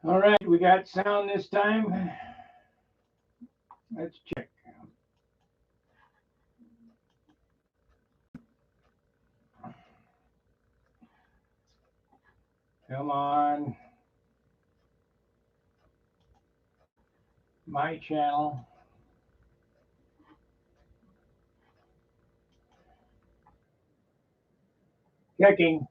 All right, we got sound this time. Let's check. Come on. My channel. Checking.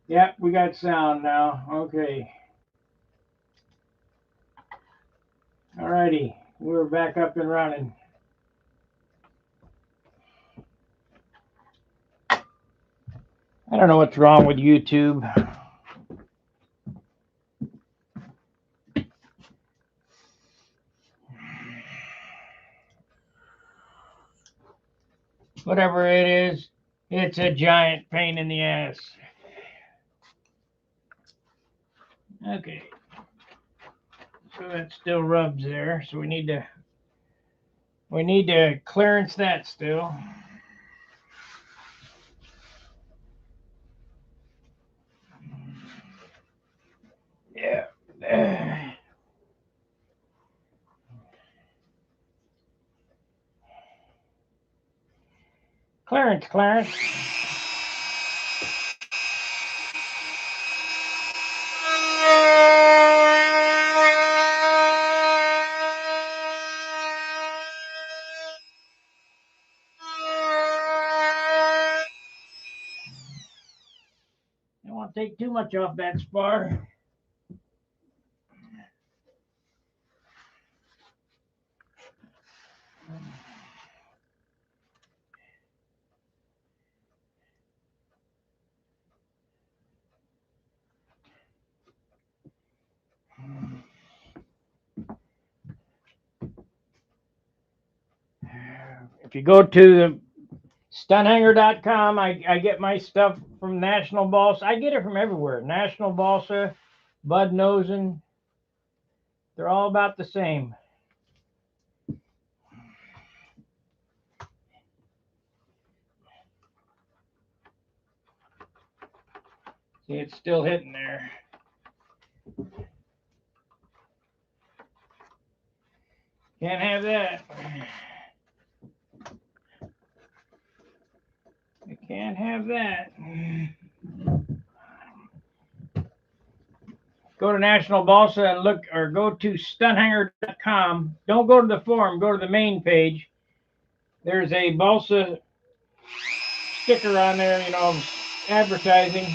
Yep, we got sound now. Okay. All righty. We're back up and running. I don't know what's wrong with YouTube. Whatever it is, it's a giant pain in the ass. Okay. So that still rubs there. So we need to clearance that still. Yeah. Clarence. Don't want to take too much off that spar. If you go to the stunthanger.com, I get my stuff from National Balsa. I get it from everywhere. National Balsa, Bud Nosen. They're all about the same. See, it's still hitting there. Can't have that. You can't have that. Go to National Balsa and look, or go to stunthanger.com. Don't go to the forum, go to the main page. There's a balsa sticker on there, advertising.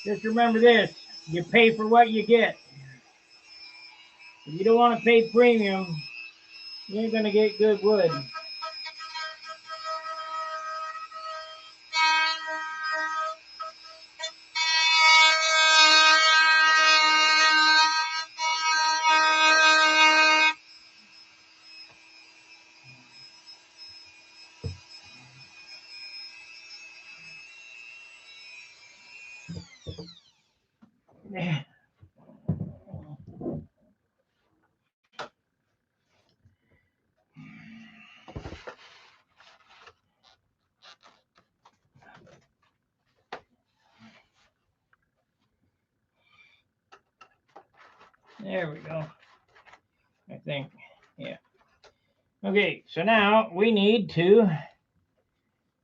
Just remember this, you pay for what you get. If you don't want to pay premium, you ain't going to get good wood. There we go. I think, yeah. Okay, so now we need to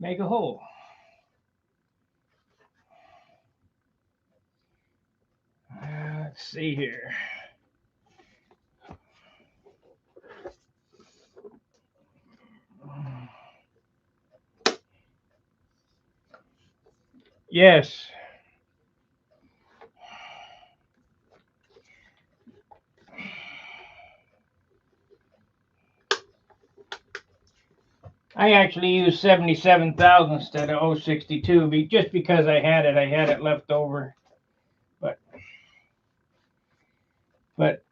make a hole. Let's see here. Yes. I actually used 77,000 instead of 062 just because I had it left over. But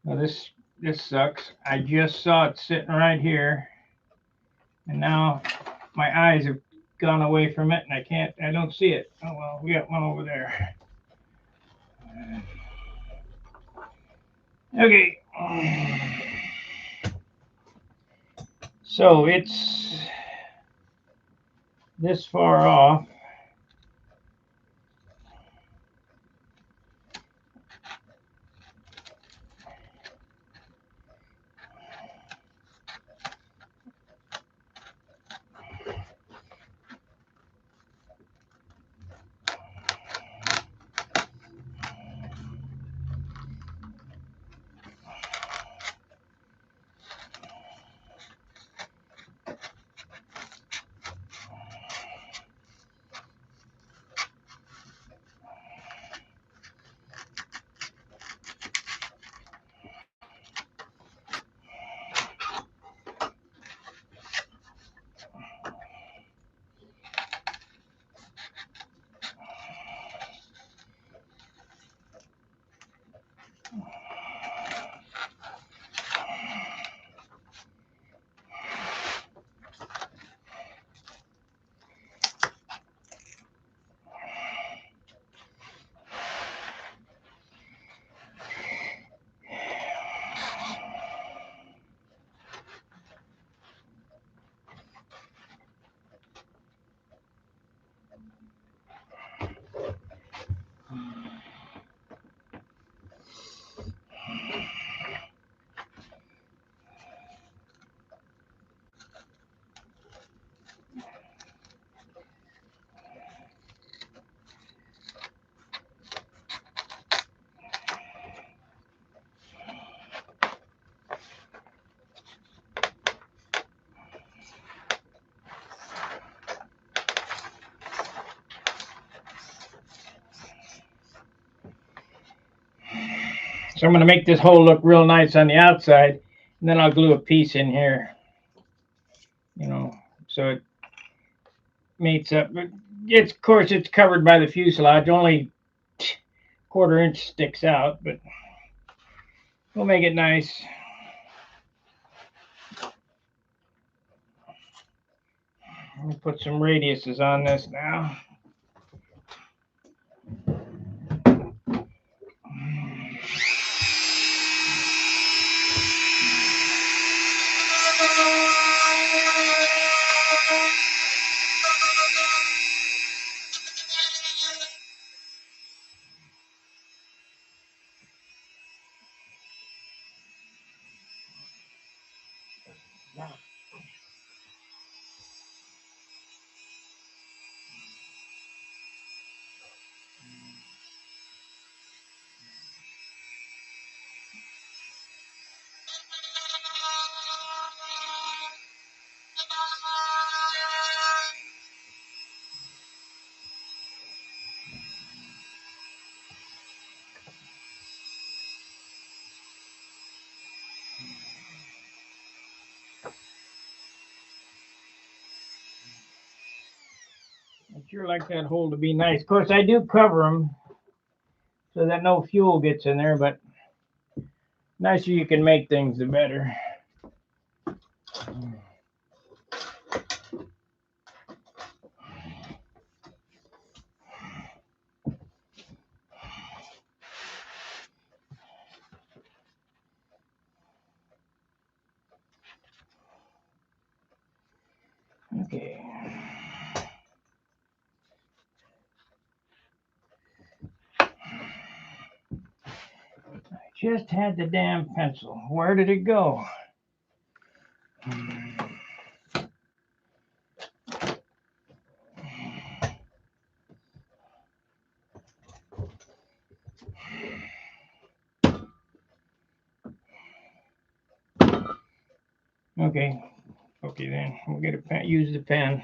now this this sucks. I just saw it sitting right here, and now my eyes have gone away from it, and I don't see it. Oh well, we got one over there. Okay. So it's this far off. So I'm going to make this hole look real nice on the outside, and then I'll glue a piece in here, so it mates up. But of course, it's covered by the fuselage. Only 1/4 inch sticks out, but we'll make it nice. Let me put some radiuses on this now. I sure like that hole to be nice. Of course, I do cover them so that no fuel gets in there, but the nicer you can make things, the better. Okay. I just had the damn pencil. Where did it go? Okay. Okay then. We'll get a pen. Use the pen.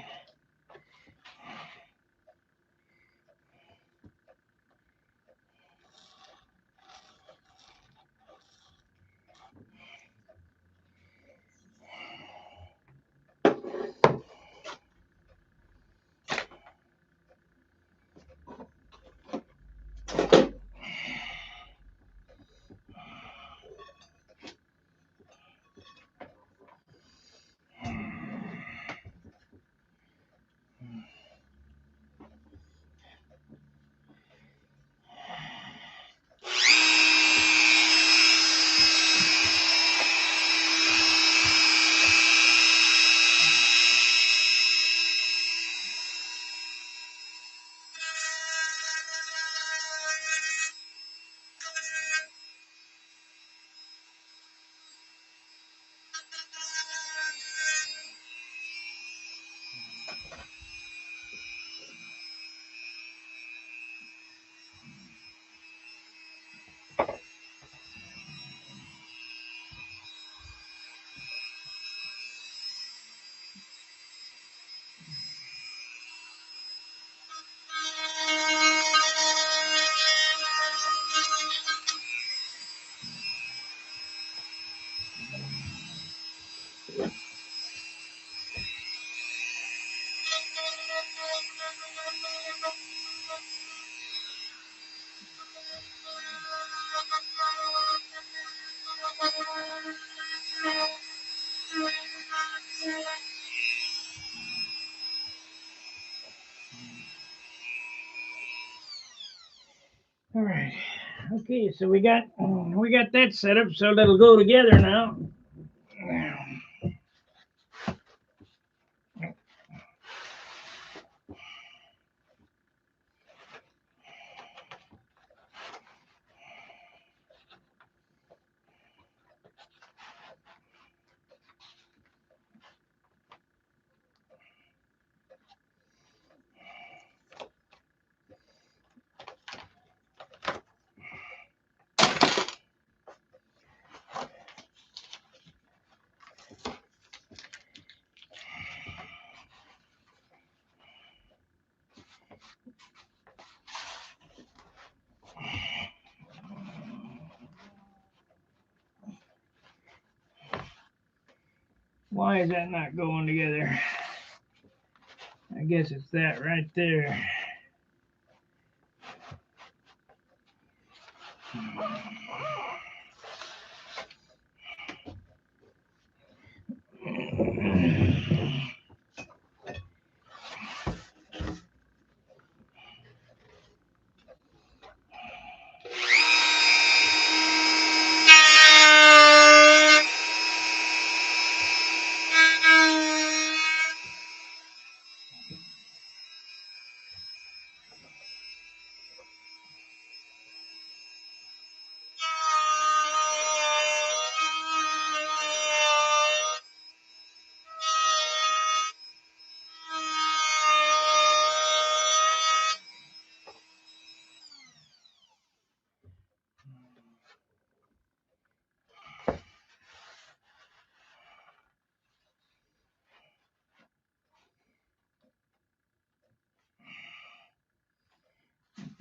All right. Okay, so we got that set up so that'll go together now. Why is that not going together? I guess it's that right there.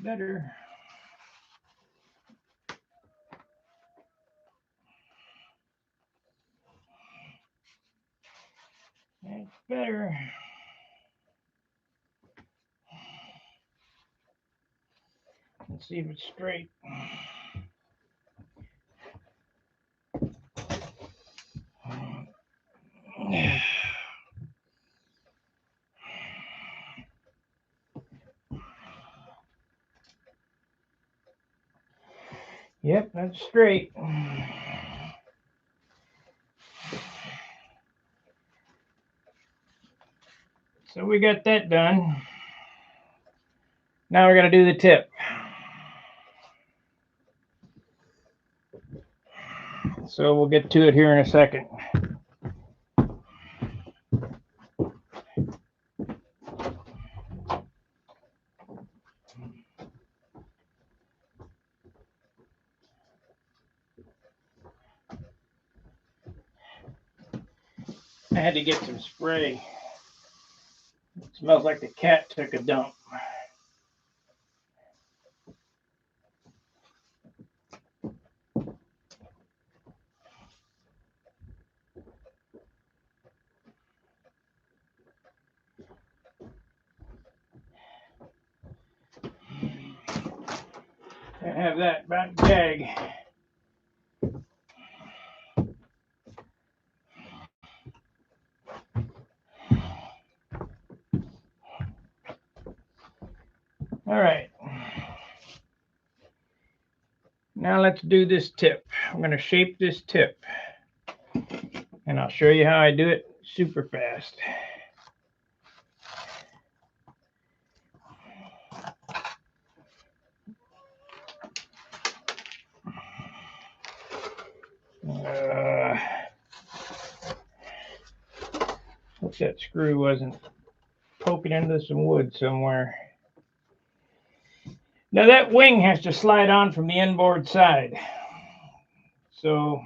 Better. That's better. Let's see if it's straight. Yep, that's straight. So we got that done. Now we're going to do the tip. So we'll get to it here in a second. I had to get some spray. It smells like the cat took a dump. I have that about gag. All right. Now let's do this tip. I'm going to shape this tip. And I'll show you how I do it super fast. Hope that screw wasn't poking into some wood somewhere. Now that wing has to slide on from the inboard side. So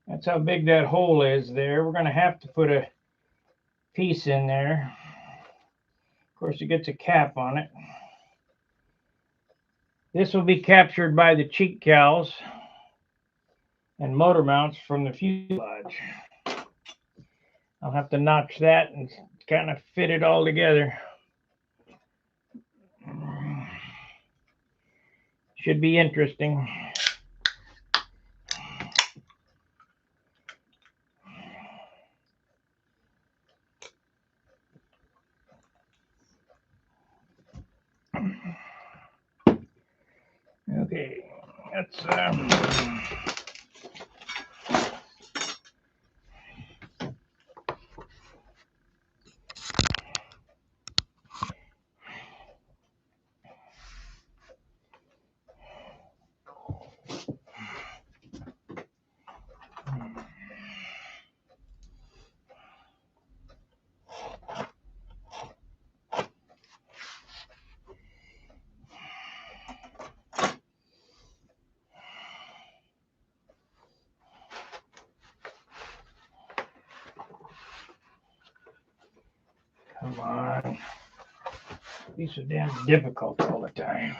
that's how big that hole is there. We're going to have to put a piece in there. Of course, it gets a cap on it. This will be captured by the cheek cowls and motor mounts from the fuselage. I'll have to notch that and kind of fit it all together. Should be interesting. Okay, that's come on. These are damn difficult all the time.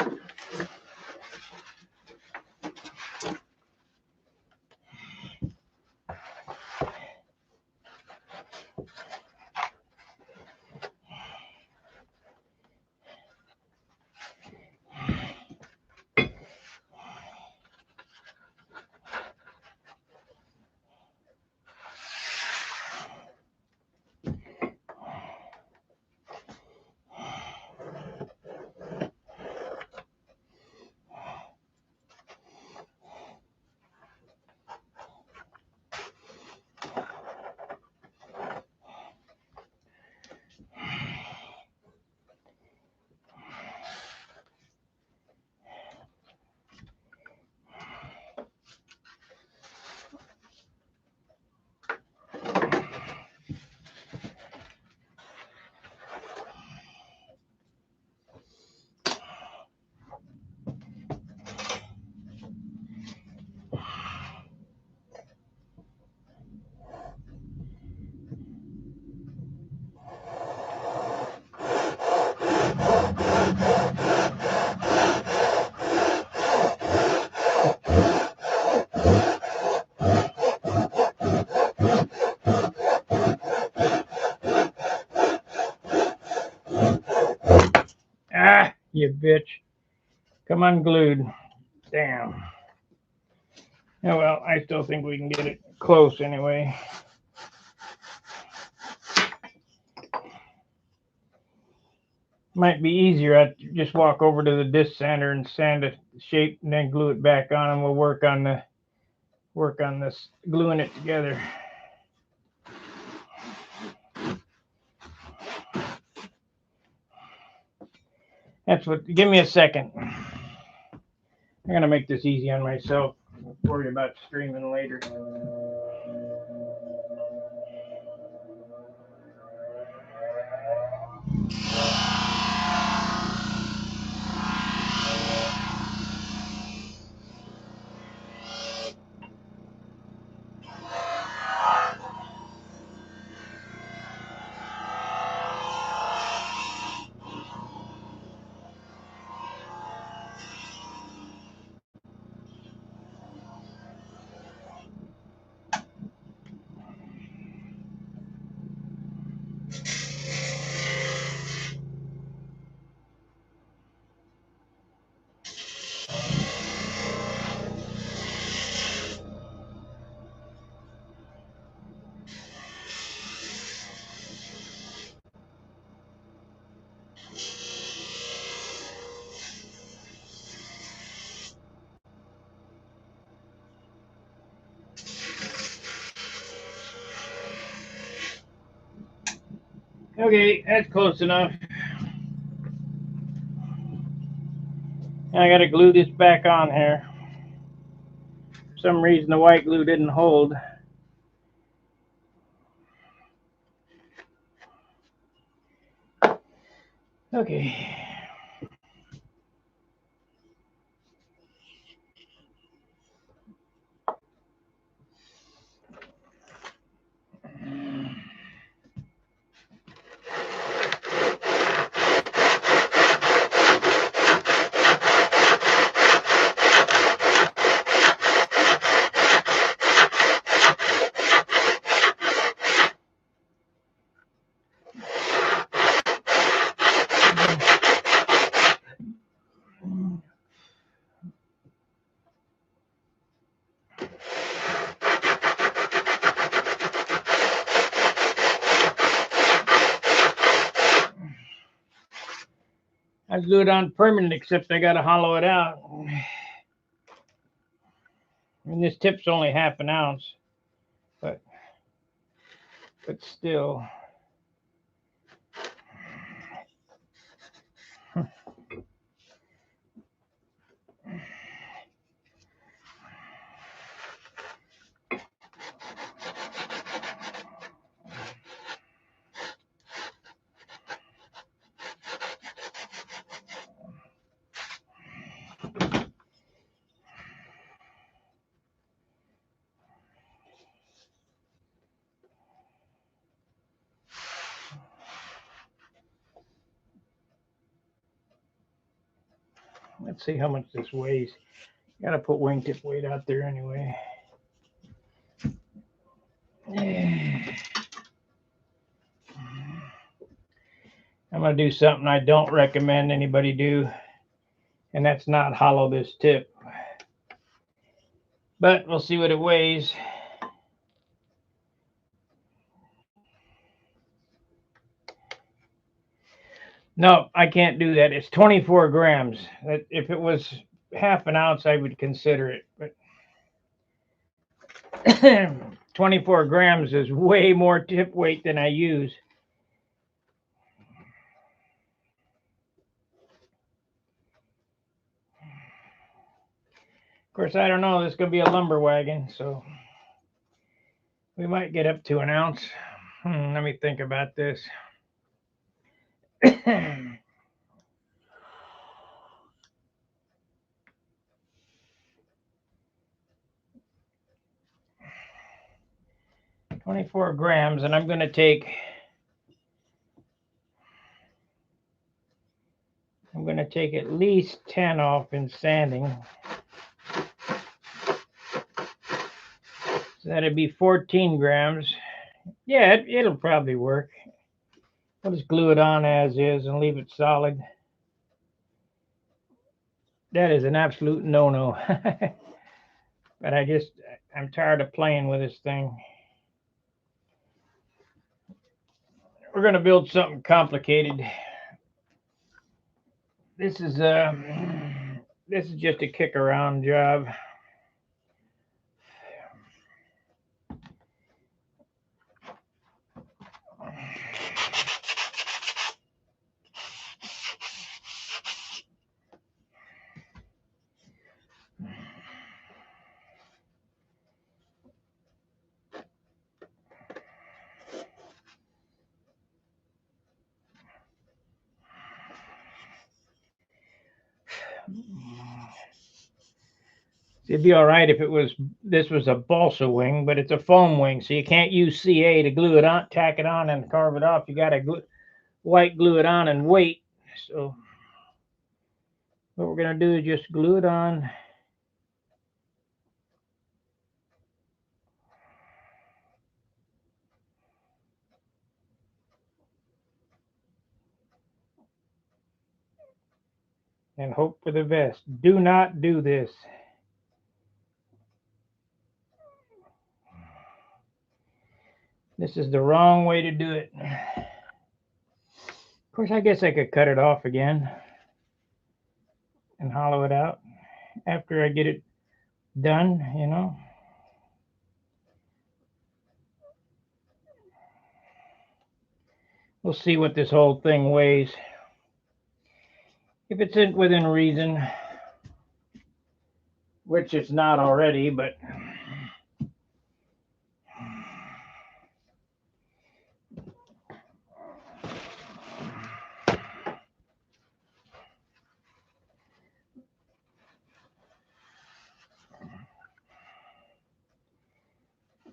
Ah, you bitch. Come unglued. Damn. Oh well, I still think we can get it close anyway. Might be easier. I just walk over to the disc sander and sand the shape and then glue it back on, and we'll work on this gluing it together. That's what. Give me a second. I'm gonna make this easy on myself. I'll worry about streaming later. Okay, that's close enough. I gotta glue this back on here. For some reason the white glue didn't hold. Okay. I glue it on permanent, except I gotta hollow it out. I mean, this tip's only half an ounce, but still. Let's see how much this weighs. Gotta put wingtip weight out there anyway. I'm gonna do something I don't recommend anybody do, and that's not hollow this tip. But we'll see what it weighs. No, I can't do that. It's 24 grams. If it was half an ounce, I would consider it. But 24 grams is way more tip weight than I use. Of course, I don't know. This is going to be a lumber wagon, so we might get up to an ounce. Let me think about this. 24 grams, and I'm going to take at least 10 off in sanding. So that'd be 14 grams. Yeah, it'll probably work. I'll just glue it on as is and leave it solid. That is an absolute no-no. But I'm tired of playing with this thing. We're going to build something complicated. This is just a kick around job. It'd be all right if this was a balsa wing, but it's a foam wing, so you can't use CA to glue it on, tack it on, and carve it off. You got to white glue it on and wait. So what we're gonna do is just glue it on. And hope for the best. Do not do this. This is the wrong way to do it. Of course, I guess I could cut it off again and hollow it out after I get it done, you know. We'll see what this whole thing weighs. If it's within reason, which it's not already, but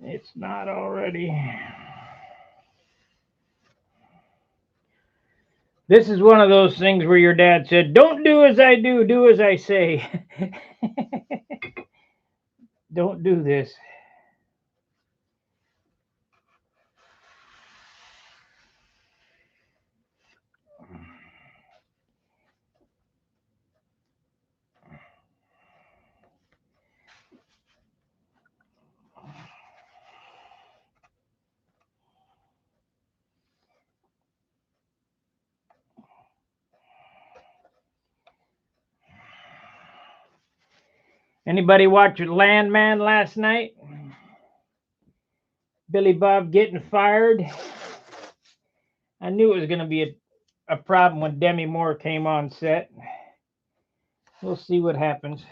it's not already. This is one of those things where your dad said, "Don't do as I do, do as I say." Don't do this. Anybody watch Landman last night? Billy Bob getting fired. I knew it was going to be a problem when Demi Moore came on set. We'll see what happens.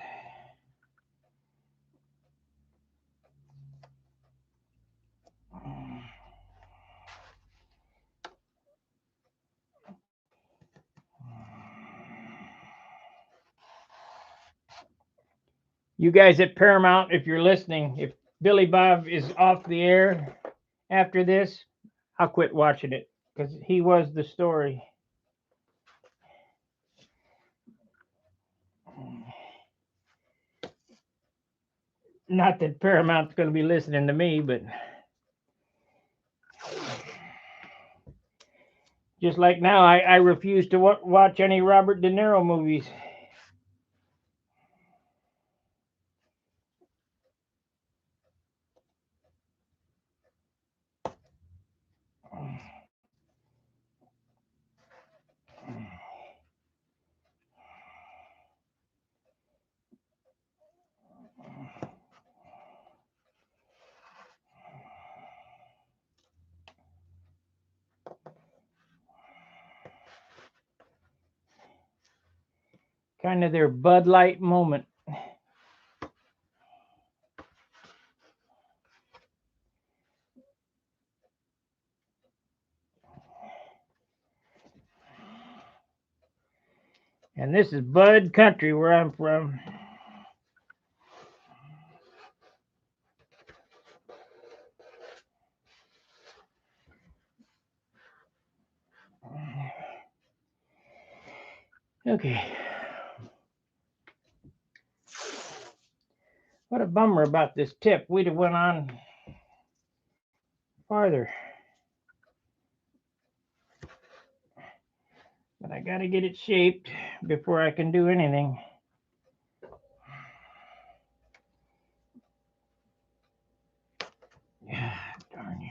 You guys at Paramount, if you're listening, if Billy Bob is off the air after this, I'll quit watching it because he was the story. Not that Paramount's going to be listening to me, but just like now, I refuse to watch any Robert De Niro movies. Kind of their Bud Light moment. And this is Bud Country where I'm from. Okay. What a bummer about this tip. We'd have went on farther. But I got to get it shaped before I can do anything. Yeah, darn you.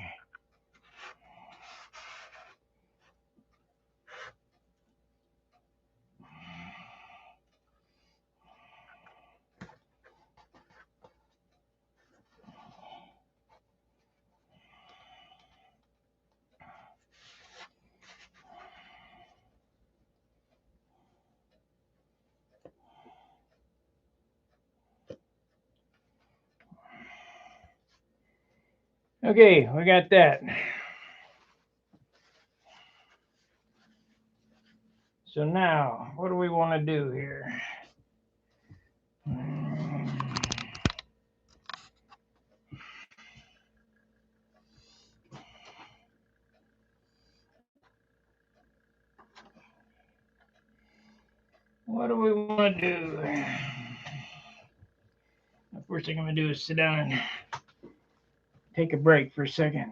Okay, we got that. So now, what do we want to do here? What do we want to do? The first thing I'm going to do is sit down and take a break for a second.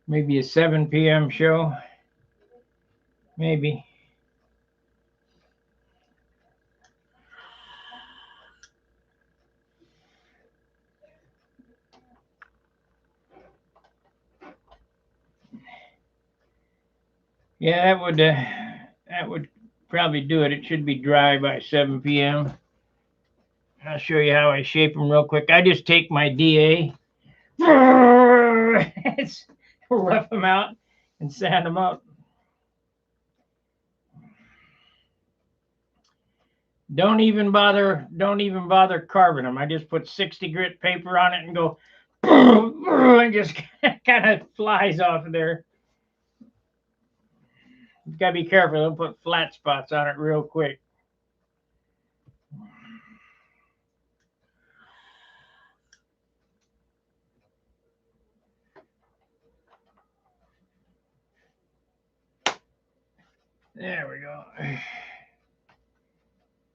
Maybe a 7 p.m. show. Maybe. Yeah, that would probably do it. It should be dry by 7 p.m. I'll show you how I shape them real quick. I just take my DA, rough them out, and sand them out. Don't even bother carving them. I just put 60 grit paper on it and go, and just kind of flies off of there. You gotta be careful. Don't put flat spots on it real quick. There we go.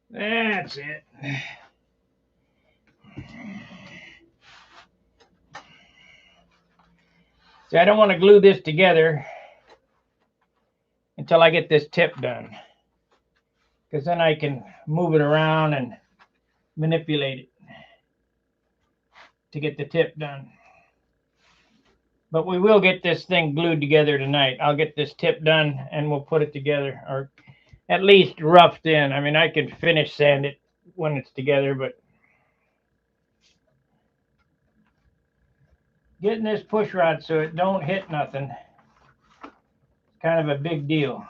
That's it. See, I don't want to glue this together until I get this tip done, because then I can move it around and manipulate it. to get the tip done. But we will get this thing glued together tonight. I'll get this tip done and we'll put it together, or at least roughed in. I mean, I can finish sand it when it's together, but getting this push rod so it don't hit nothing is kind of a big deal.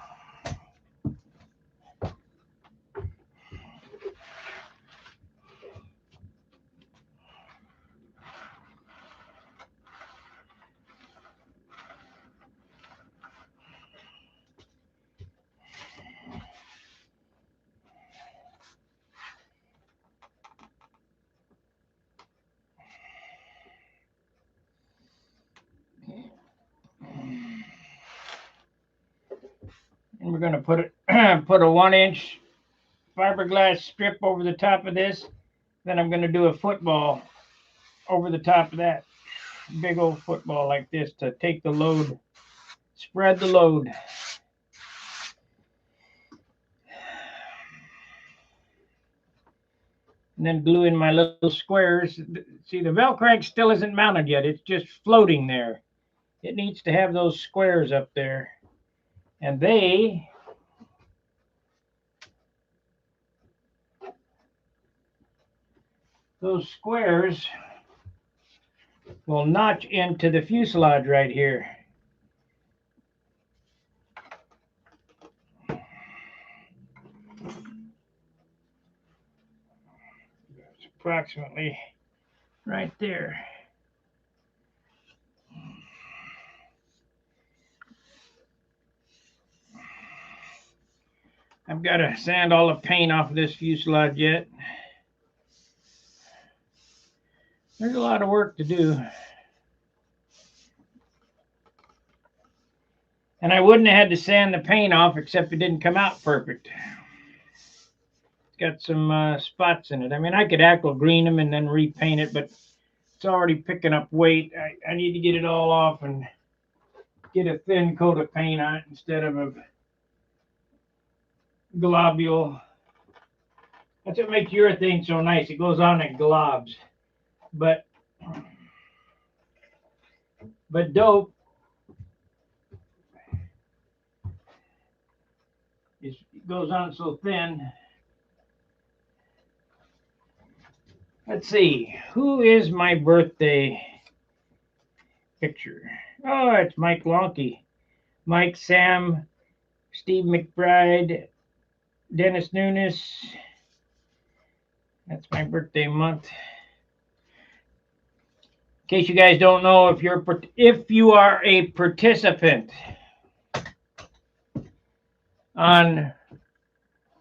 And we're going to put a 1-inch fiberglass strip over the top of this. Then I'm going to do a football over the top of that. Big old football like this to take the load, spread the load. And then glue in my little squares. See, the Velcro still isn't mounted yet. It's just floating there. It needs to have those squares up there. And those squares will notch into the fuselage right here. It's approximately right there. I've got to sand all the paint off of this fuselage yet. There's a lot of work to do. And I wouldn't have had to sand the paint off except it didn't come out perfect. It's got some spots in it. I mean, I could aqua green them and then repaint it, but it's already picking up weight. I need to get it all off and get a thin coat of paint on it instead of a globule. That's what makes urethane so nice. It goes on in globs. But dope it goes on so thin. Let's see, who is my birthday picture? Oh, it's Mike Lonke. Mike, Sam, Steve McBride, Dennis Nunes. That's my birthday month. In case you guys don't know, if you are a participant on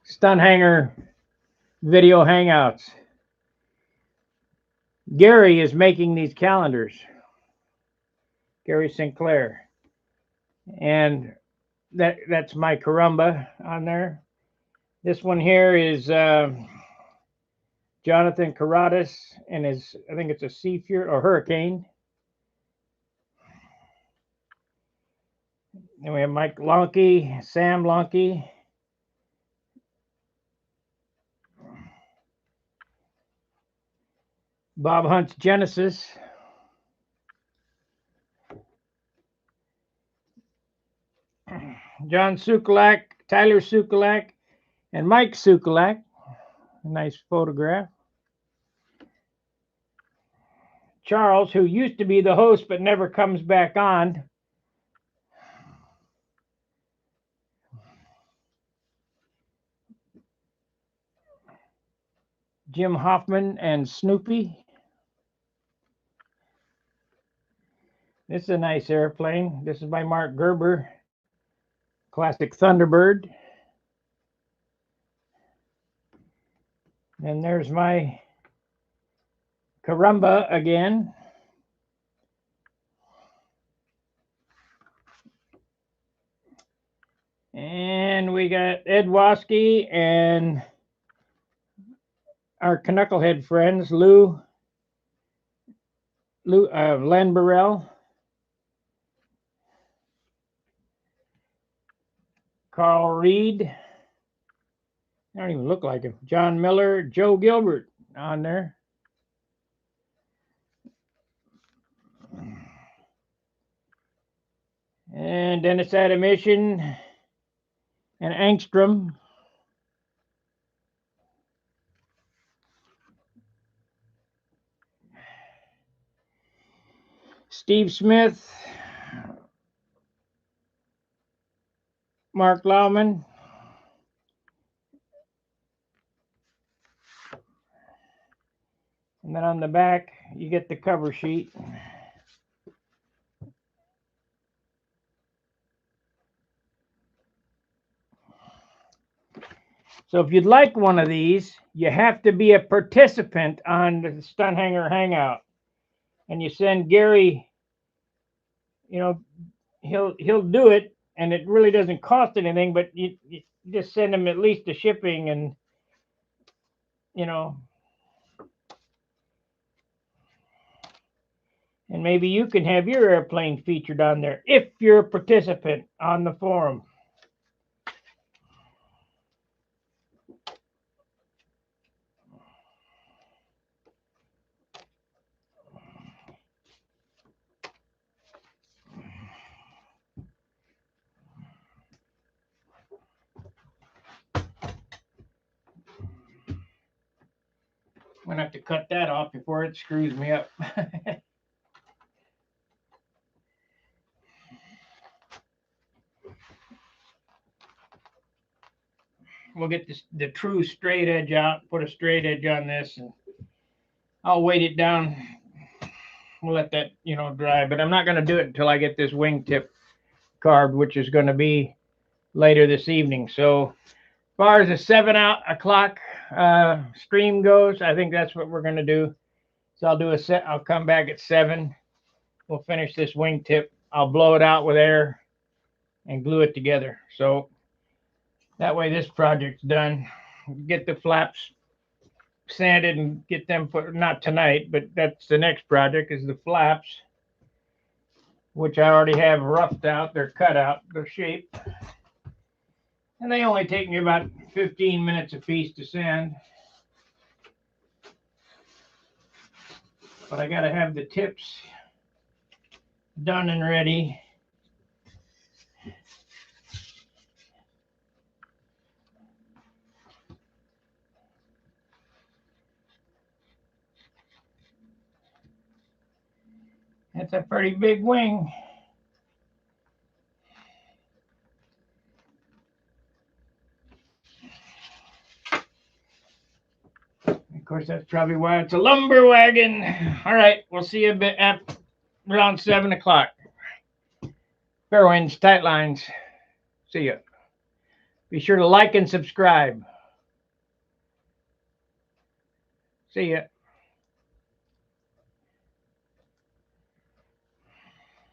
Stunt Hanger video hangouts, Gary is making these calendars. Gary Sinclair. And that's my caramba on there. This one here is Jonathan Carradas and his, I think it's a Sea Fury or Hurricane. And we have Mike Lonke, Sam Lonke. Bob Hunt's Genesis. John Sukulak, Tyler Sukulak, and Mike Sukulak. A nice photograph. Charles, who used to be the host but never comes back on. Jim Hoffman and Snoopy. This is a nice airplane. This is by Mark Gerber. Classic Thunderbird. And there's my caramba again. And we got Ed Waskey and our knucklehead friends, Len Burrell, Carl Reed. I don't even look like him. John Miller, Joe Gilbert on there. And Dennis Admission and Angstrom. Steve Smith, Mark Lauman, and then on the back you get the cover sheet. So if you'd like one of these, you have to be a participant on the Stunt Hanger Hangout, and you send Gary. You know, he'll do it, and it really doesn't cost anything, but you just send him at least the shipping, and you know, and maybe you can have your airplane featured on there if you're a participant on the forum. I'm gonna have to cut that off before it screws me up. We'll get the true straight edge out, put a straight edge on this, and I'll weight it down. We'll let that, dry, but I'm not going to do it until I get this wingtip carved, which is going to be later this evening. So as far as the 7 o'clock stream goes, I think that's what we're going to do. So I'll come back at 7. We'll finish this wingtip. I'll blow it out with air and glue it together. So that way this project's done. Get the flaps sanded and get them put, not tonight, but that's the next project, is the flaps, which I already have roughed out. They're cut out, their shape. And they only take me about 15 minutes a piece to sand. But I got to have the tips done and ready. That's a pretty big wing. Of course, that's probably why it's a lumber wagon. All right, we'll see you a bit at around 7 o'clock. Fair winds, tight lines. See ya. Be sure to like and subscribe. See ya.